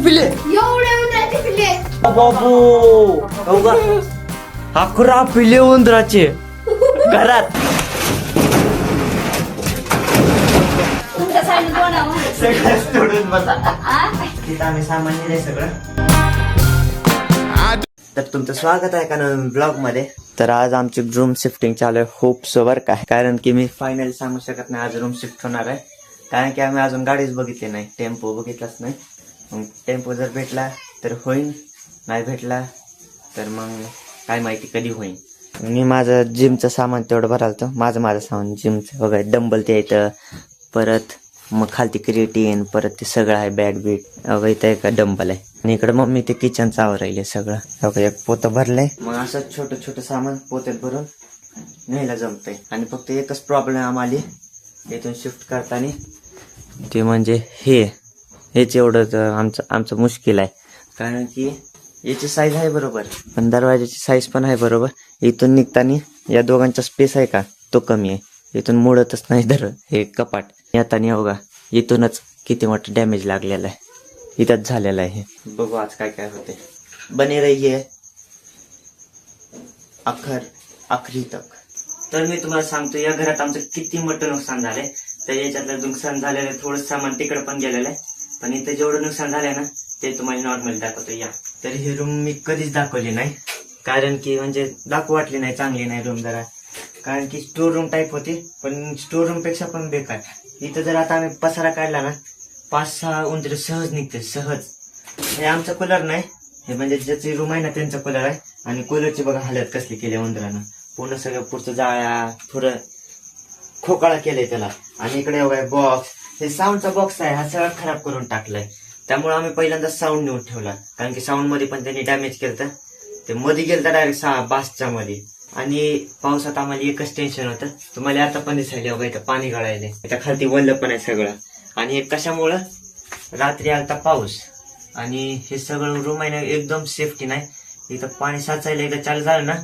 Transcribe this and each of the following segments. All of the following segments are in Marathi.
पिले एवढे उंदराचे पिल्ले. बाबू 11 पिले उंदराचे घरात. तुमच्या साईडने दोन आहे. सगळं सोडून बसा. आ? तिथं आम्ही सामान नेलंय सगळं. तर तुमचं स्वागत आहे का नवीन ब्लॉग मध्ये. तर आज आमची रूम शिफ्टिंग चालू आहे. होप सो बर काय, कारण की मी फायनली सांगू शकत नाही आज रूम शिफ्ट होणार आहे. कारण की आम्ही अजून गाडीच बघितली नाही, टेम्पो बघितलाच नाही. मग टेम्पो जर भेटला तर होईल, नाही भेटला तर मग काय माहिती कधी होईल. मी माझं जिमचं सामान तेवढं भरालतो. माझं सामान जिमचं बघा, डंबल ते येतं, परत मग खालती क्रिएटिन, परत ते सगळं आहे, बॅग बीट बघा, इथं एक डंबल आहे. आणि इकडे मग मी ते किचनचं आवरायले सगळं बघा. एक पोतं भरलंय. मग असं छोटं छोटं सामान पोत्यात भरून न्यायला जमतंय. आणि फक्त एकच प्रॉब्लेम आम्हाला इथून शिफ्ट करताना, ते म्हणजे हेच एवढंच आमचं मुश्किल आहे. कारण की याची साईज आहे बरोबर, पण दरवाजाची साईज पण आहे बरोबर. इथून निघताना या दोघांचा स्पेस आहे का तो कमी आहे. इथून मोडतच नाही हे कपाट. येताना बघा इथूनच किती मोठं डॅमेज लागलेलं आहे, इथंच झालेलं आहे. बघू आज काय काय होते. बने रहिए आखरी तक. तर मी तुम्हाला सांगतो या घरात आमचं किती मोठं नुकसान झालंय. तर याच्यातलं नुकसान झालेलं आहे, थोडं सामान तिकडे पण गेलेलं आहे. पण इथं जेवढं नुकसान झालंय ना ते तुम्हाला नॉर्मली दाखवतो या. तर ही रूम मी कधीच दाखवली नाही, कारण की म्हणजे दाखवू वाटली नाही, चांगली नाही रूम जरा. कारण की स्टोर रूम टाईप होती, पण स्टोर रूम पेक्षा पण बेकार. इथं जर आता आम्ही पसारा काढला ना 5-6 उंदरे सहज निघते, सहज. हे आमचा कूलर नाही, हे म्हणजे ज्याची रूम आहे ना त्यांचा कूलर आहे. आणि कूलरची बघा हालत कसली केली उंदरानं. पूर्ण सगळं पुढचं जाळ्या थोडं खोकाळा केलंय त्याला. आणि इकडे बघा बॉक्स, हे साऊंडचा बॉक्स आहे, हा सगळं खराब करून टाकलाय. त्यामुळे आम्ही पहिल्यांदा साऊंड नेऊन ठेवला, कारण की साऊंड मध्ये पण त्यांनी डॅमेज केलं. ते मध्ये गेलं डायरेक्ट बासच्या मध्ये. आणि पावसात आम्हाला एकच टेन्शन होतं, तुम्हाला आता पण दिसायला बघा इथं पाणी गळायले, त्याच्या खालती वल्ल पण आहे सगळं. आणि हे कशामुळं, रात्री आलता पाऊस आणि हे सगळं रूम आहे ना एकदम सेफ्टी नाही. इथं पाणी साचायला एकदा चालू झालं ना,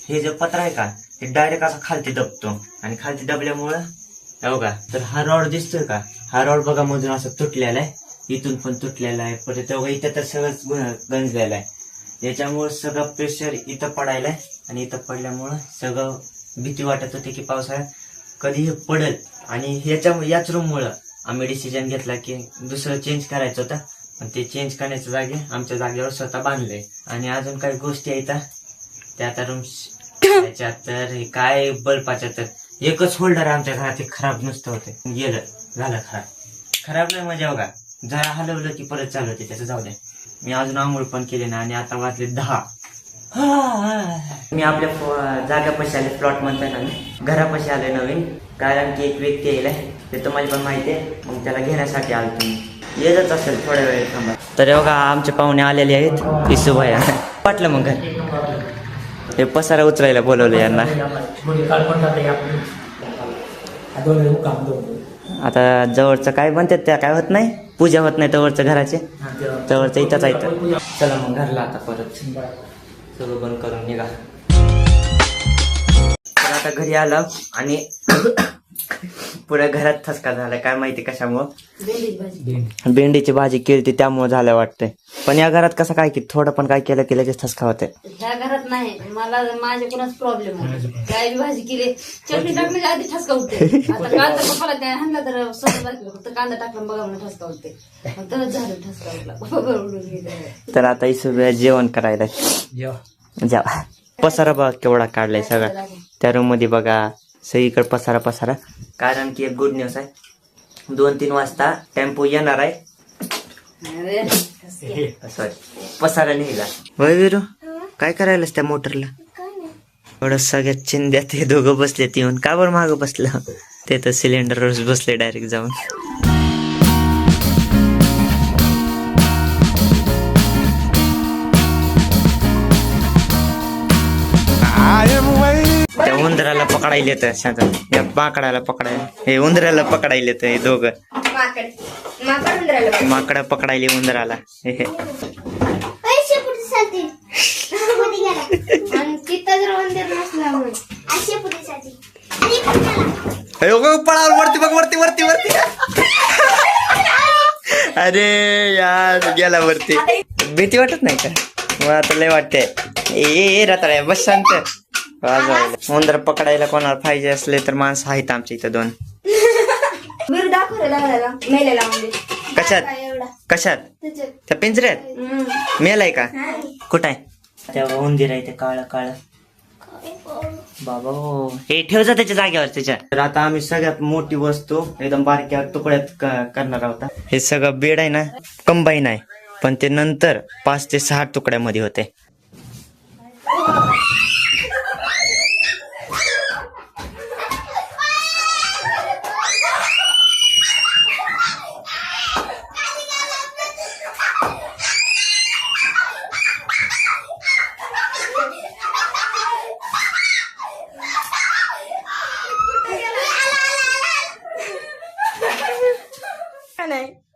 हे जे पत्र आहे का ते डायरेक्ट असा खालती दबतो. आणि खालती दबल्यामुळं बघा, तर हा रॉड दिसतोय का, हा रॉड बघा मधून असं तुटलेला आहे, इथून पण तुटलेला आहे, परत बघा इथं तर सगळंच गंजलेलं आहे. याच्यामुळं सगळं प्रेशर इथं पडायलाय. आणि इथं पडल्यामुळं सगळं भीती वाटत होती की पावसाळ्यात कधी हे पडेल. आणि याच रूममुळं आम्ही डिसिजन घेतला की दुसरं चेंज करायचं होतं, पण ते चेंज करण्याच्या जागी आमच्या जागेवर स्वतः बांधलंय. आणि अजून काही गोष्टी आहेत त्या आता रूम त्याच्यात. तर हे काय बल्बाच्या, तर एकच होल्डर आमच्या घरात हे खराब नुसतं होते, झालं खराब नाही म्हणजे बघा जरा हलवलं की परत चालू होते त्याचं. जाऊ द्या, मी अजून आंघोळ पण केले ना. आणि आता वाजले 10. मी आपल्या जागापाशी आले, प्लॉट म्हणताय ना, घरापाशी आले नवीन. कारण की एक व्यक्ती येईल ते तुम्हाला पण माहिती आहे, मग त्याला घेण्यासाठी आलो. तुम्ही येतच असेल थोड्या वेळ थांबा. तर बघा आमचे पाहुणे आलेले आहेत, इसुभाई. वाटलं मग घर हे पसारा उचलायला बोलवलं यांना. आता जवळचं काय म्हणतात त्या काय होत नाही, पूजा होत नाही तवरचं घराचे, तवरचं इथंच आहे. चला मग घरला आता परत सगळं बंद करून निघा. तर आता घरी आलो आणि पुढे घरात ठसका झाला, काय माहिती कशामुळं. भेंडीची भाजी केली त्यामुळे झालं वाटतंय. पण या घरात कसं काय की थोडं पण काय केलं की लगेच ठसका होते. ह्या घरात नाही, मला माझ्या कोणाच प्रॉब्लेम आहे. काय भाजी केली चटणी टाकण्याच्या आधी ठसका उठते. आता कांदा पप्पाला त्या हाणला तर फक्त कांदा टाकला बघा म्हणून ठसका उठते. तरच झालं ठसका उठला. तर आता इसं जेवण करायला जेवा. पसारा बघा केवढा काढलाय सगळा त्या रूम मध्ये. बघा सगळीकडे पसारा. कारण की एक गुड न्यूज आहे, 2-3 वाजता टेम्पो येणार आहे. सॉरी, पसारा निघाला. वय विरू काय करायलास त्या मोटरला एवढं सगळ्यात चिंध्यात हे दोघं बसले येऊन. का बरं मागं बसलं ते तर सिलेंडरवर बसले डायरेक्ट जाऊन. त्या उंदराला पकडायला तर शांत, या माकडाला पकडायला, हे उंदराला पकडायला तर हे दोघं. माकडा पकडायले उंदराला. पळावर वरती बघ, वरती. अरे यार गेला वरती. भीती वाटत नाही का? मला तर लय वाटते. ए रताळ्या बस शांत. वाजवायला उंदर पकडायला कोणाला पाहिजे असले तर माणसं आहेत आमच्या इथं 2. बिरू दाखव रे लागला मेलेला म्हणजे कशात कशात त्या पिंजऱ्यात मेलाय का? कुठं आहे तेव्हा उंदीर आहे ते काळ काळ बाबा हो. हे ठेव जा त्याच्या जागेवर त्याच्या. तर आता आम्ही सगळ्यात मोठी वस्तू एकदम बारक्या तुकड्यात करणार आहोत. हे सगळं बेड आहे ना कंबाईन आहे पण ते नंतर 5 ते 6 तुकड्यामध्ये होते.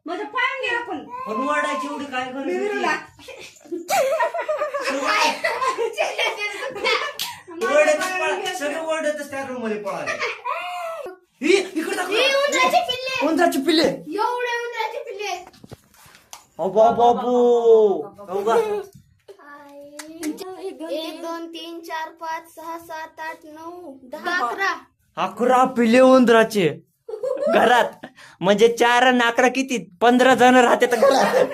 माझं पाय घ्या आपण ओरडायची एवढी काय सगळे ओरडतच त्या रूम मध्ये पळाले. उंदराची पिल्ले एवढे उंदराचे पिल्ले बाबू 1 2 3 4 5 6 7 8 9 10 11 पिल्ले उंदराचे घरात. म्हणजे 4 आणि 11 किती 15 जण राहते घरात.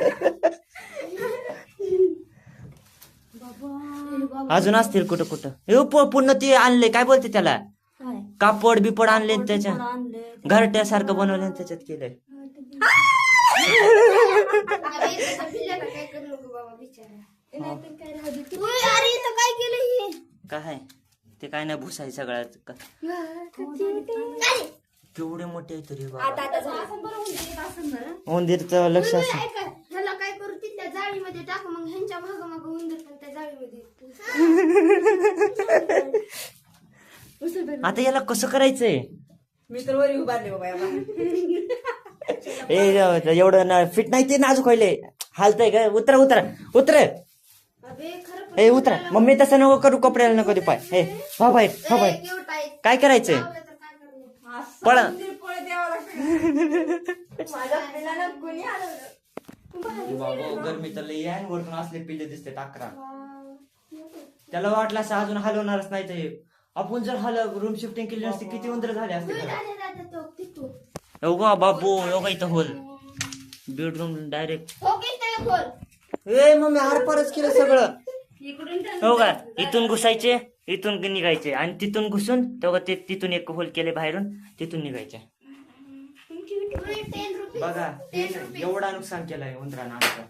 अजून असतील कुठं कुठं. हे पूर्ण ते आणले काय बोलते त्याला कापड बिपड आणले त्याच्या घरट्यासारखं बनवले त्याच्यात केलंय. काय करू नको बाबा बिचारा. अरे इथं काय केलं हे काय ते काय नाही भुसाय सगळ्यात केवढे मोठे तरी उंदीरचं लक्ष असं. ह्याला काय करू तिथल्या जाळीमध्ये टाकू मग ह्यांच्या माग माग उंदीर पण त्या जाळीमध्ये. आता याला कसं करायचंय? मी तर वरी उभारले बाबा. एवढं फिट नाही ते नाजूक व्हायले हालतय का? उतरा उतरा उतर हे उतरा. मम्मी तसं नको करू कपड्याला नको दे पाय. हे हा बाहेर हा बाहेर. काय करायचंय? पळ गरमी तर वरतून असले पिल्ले दिसते 11. त्याला वाटलं असं अजून हलवणारच नाही ते. आपण जर रूम शिफ्टिंग केली नसती किती उंदर झाले असते. एवढा बाबू एवढा इथं होल बेडरूम डायरेक्ट. ए मम्मी आरपारच केलं सगळं. हो का इथून घुसायचे इथून निघायचे आणि तिथून घुसून तेव्हा ते तिथून एक होल केले बाहेरून तिथून निघायचे. बघा एवढा नुकसान केलंय उंदरानं आमचं.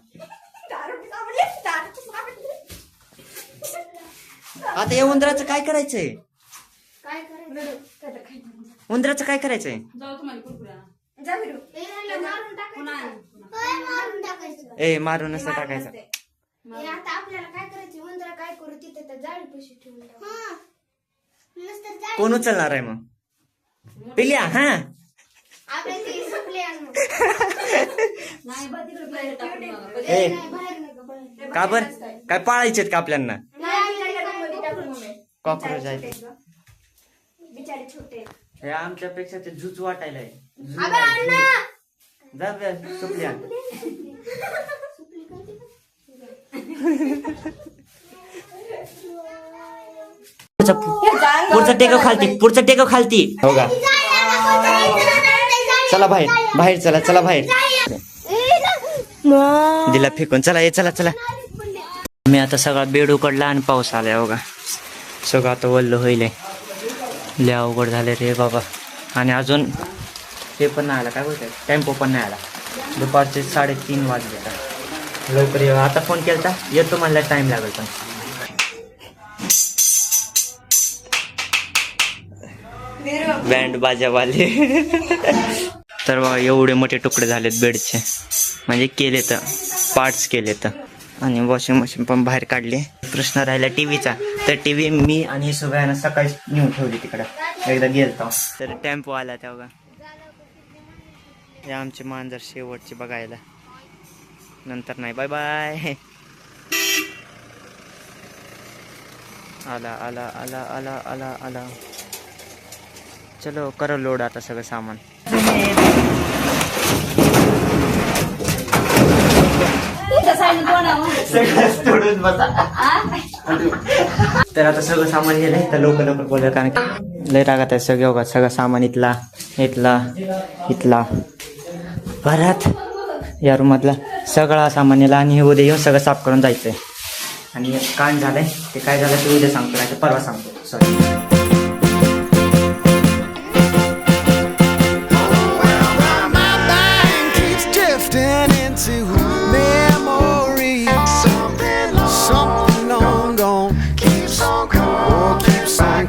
आता या उंदराचं काय करायचंय? उंदराचं काय करायचंय? ए मारून असं टाकायचं. आता आपल्याला काय करायचं उंदरा काय करू तिथे त्या जाळी पैसे ठेवून कोण उचलणार आहे मग? पिल्या हा आपल्या ते सुकले का बर काय पाळायचेत का आपल्याला? कॉक्रोच आहे बिचारे छोटे. हे आमच्यापेक्षा ते झुच वाटायलाय. सुपल्या पुढचा टेकव खालती हो का? चला बाहेर बाहेर चला चला बाहेर. दिला फेकून. चला ये चला चला. मी आता सगळा बेड उकडला आणि पाऊस आलाय बघा. सगळं आता वल्ल होईल. लय अवघड झाले रे बाबा. आणि अजून हे पण नाही आला काय बोलतोय टेम्पो पण नाही आला. दुपारचे 3:30 वाजले. लवकर ये. आता फोन केला येतो म्हणला टाइम लागेल पण. बँड बाजावाले. तर बघा एवढे मोठे तुकडे झालेत बेडचे. म्हणजे केले तर पार्ट्स केले तर. आणि वॉशिंग मशीन पण बाहेर काढली. प्रश्न राहिला टीव्हीचा. तर टीव्ही मी आणि सगळ्यांना सकाळी नेऊन ठेवली तिकडं. एकदा गेलतो तर टेम्पो आला तेव्हा. हे आमचे मांजर शेवटची बघायला. नंतर नाही. Bye bye. आला आला आला आला आला आला. चलो करो लोड आता सगळं सामान. एका साईडने तोडावं. सगळं तोडून बसा. आ? तर आता सगळं सामान गेलंय तर लवकर लवकर बोलूया कारण की लय रागात आहे सगळं सामान इथला परत या रूमातला सगळा सामान नेला आणि उद्या येऊन सगळं साफ करून जायचंय. आणि कान झालंय ते काय झालं ते उद्या सांगतो नाही परवा सांगतो. Sorry.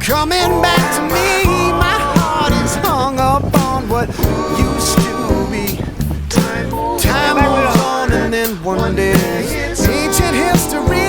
Coming back to me, my heart is hung up on what used to be. Time moves on and then one day, ancient history